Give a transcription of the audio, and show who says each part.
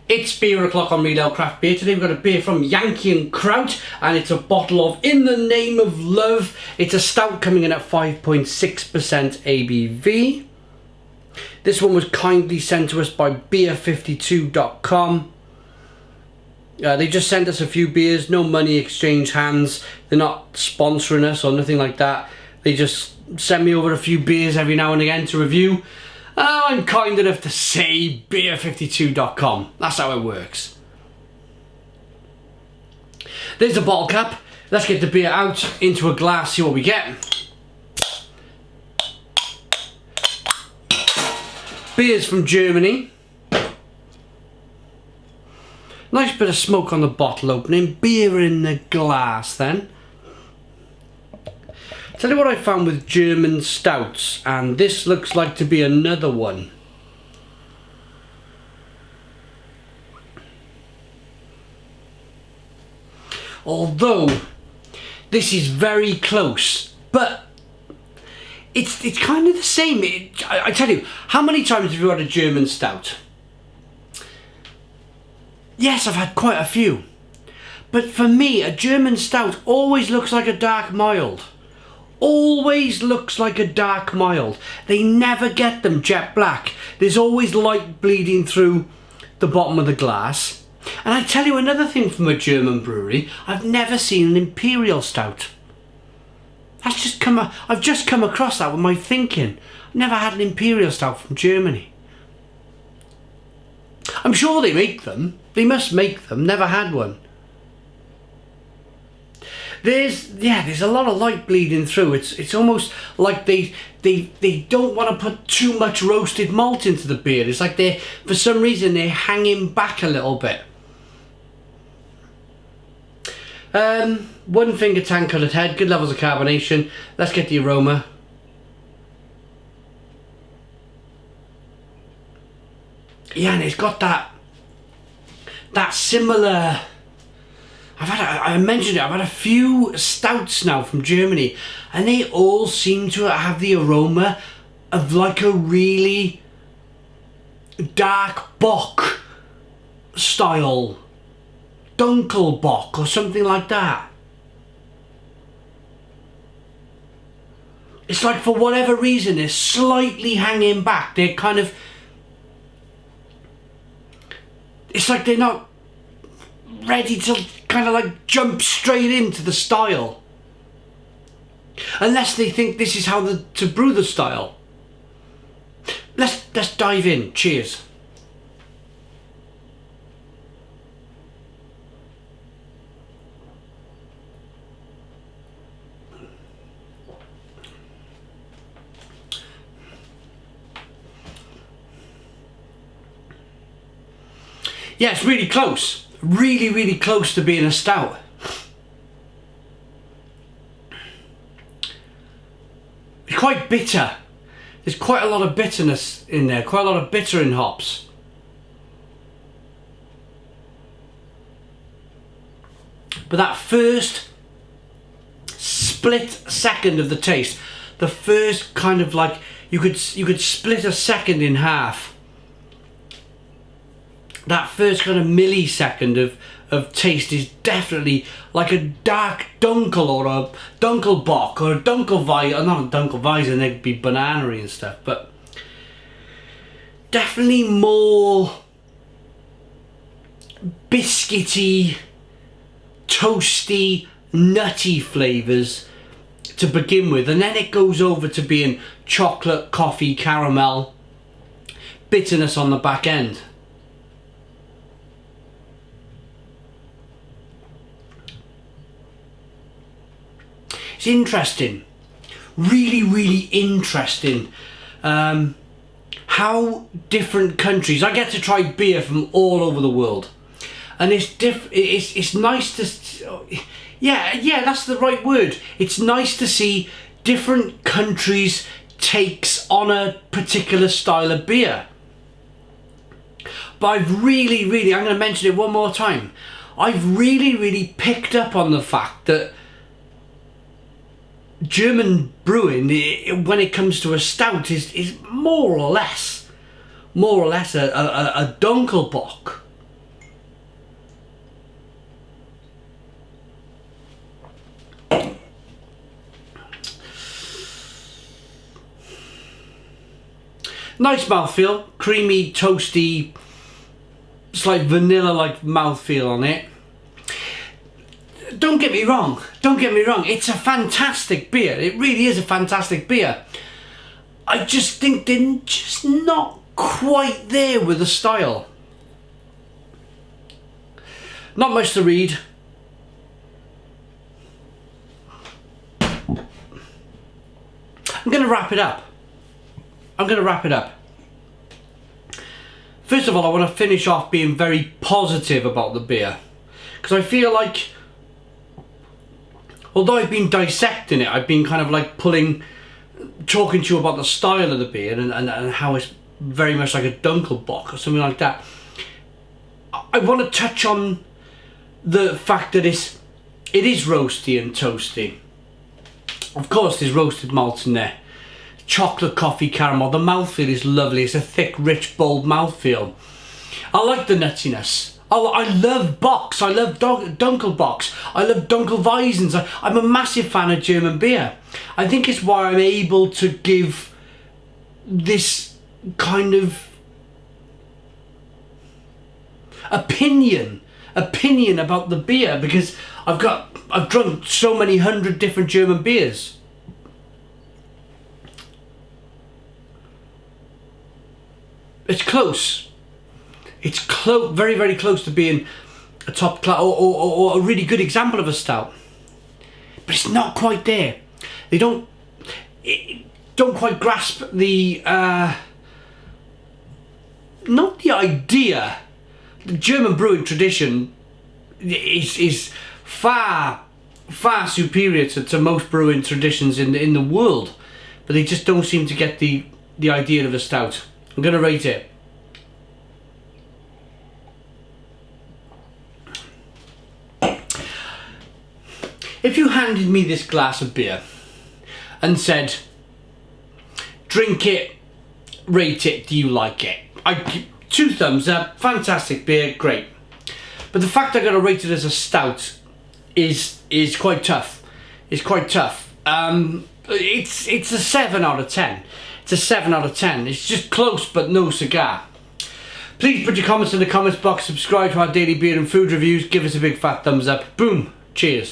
Speaker 1: It's beer o'clock on Real Ale Craft Beer. Today we've got a beer from Yankee Kraut, and it's a bottle of In the Name of Love. It's a stout coming in at 5.6% ABV. This one was kindly sent to us by beer52.com. They just sent us a few beers, no money exchange hands. They're not sponsoring us or nothing like that. They just send me over a few beers every now and again to review. I'm kind enough to say beer52.com. That's how it works. There's the bottle cap. Let's get the beer out into a glass, see what we get. Beer's from Germany. Nice bit of smoke on the bottle opening. Beer in the glass then. Tell you what I found with German stouts, and this looks like to be another one. Although this is very close, but it's kind of the same. I tell you, how many times have you had a German stout? Yes, I've had quite a few. But for me, a German stout always looks like a dark mild. Always looks like a dark mild. They never get them jet black. There's always light bleeding through the bottom of the glass. And I tell you another thing from a German brewery, I've never seen an imperial stout. I've just come across that with my thinking. I've never had an imperial stout from Germany. I'm sure they make them. They must make them. Never had one. There's a lot of light bleeding through. It's almost like they don't want to put too much roasted malt into the beer. It's like for some reason they're hanging back a little bit. 1 finger tan coloured head, good levels of carbonation. Let's get the aroma. Yeah, and it's got that similar. I mentioned it, I've had a few stouts now from Germany, and they all seem to have the aroma of like a really dark bock style, Dunkelbock or something like that. It's like for whatever reason they're slightly hanging back. They're kind of, it's like they're not ready to kind of like jump straight into the style, unless they think this is how to brew the style. Let's dive in. Cheers. Yeah, it's really close. Really close to being a stout. It's quite bitter. There's quite a lot of bitterness in there, quite a lot of bitter in hops. But that first split second of the taste, the first kind of like, you could split a second in half. That first kind of millisecond of taste is definitely like a dark dunkel or a dunkelbock or a dunkelweizen, not a dunkelweizen, they'd be banana-y and stuff, but definitely more biscuity, toasty, nutty flavours to begin with, and then it goes over to being chocolate, coffee, caramel, bitterness on the back end. It's interesting, really interesting how different countries. I get to try beer from all over the world, and it's nice to, yeah, that's the right word. It's nice to see different countries' takes on a particular style of beer. But I've really, I'm going to mention it one more time. I've really picked up on the fact that German brewing, when it comes to a stout, is more or less a Dunkelbock. Nice mouthfeel, creamy, toasty, slight vanilla-like mouthfeel on it. Don't get me wrong, it's a fantastic beer. It really is a fantastic beer. I just think they're just not quite there with the style. Not much to read. I'm going to wrap it up. First of all, I want to finish off being very positive about the beer, because I feel like, although I've been dissecting it, I've been kind of like talking to you about the style of the beer and how it's very much like a Dunkelbock or something like that. I want to touch on the fact that it is roasty and toasty. Of course, there's roasted malts in there. Chocolate, coffee, caramel. The mouthfeel is lovely. It's a thick, rich, bold mouthfeel. I like the nuttiness. I love Bocks. I love Dunkelbocks. I love Dunkelweisens. I'm a massive fan of German beer. I think it's why I'm able to give this kind of opinion about the beer, because I've drunk so many hundred different German beers. It's close. It's very, very close to being a top class or a really good example of a stout, but it's not quite there. They don't quite grasp the not the idea. The German brewing tradition is far superior to most brewing traditions in the world, but they just don't seem to get the idea of a stout. I'm going to rate it. If you handed me this glass of beer and said, drink it, rate it, do you like it? I'd give 2 thumbs up, fantastic beer, great. But the fact I got to rate it as a stout is quite tough. It's quite tough. It's a 7 out of 10. It's a 7 out of 10. It's just close, but no cigar. Please put your comments in the comments box. Subscribe to our daily beer and food reviews. Give us a big fat thumbs up. Boom. Cheers.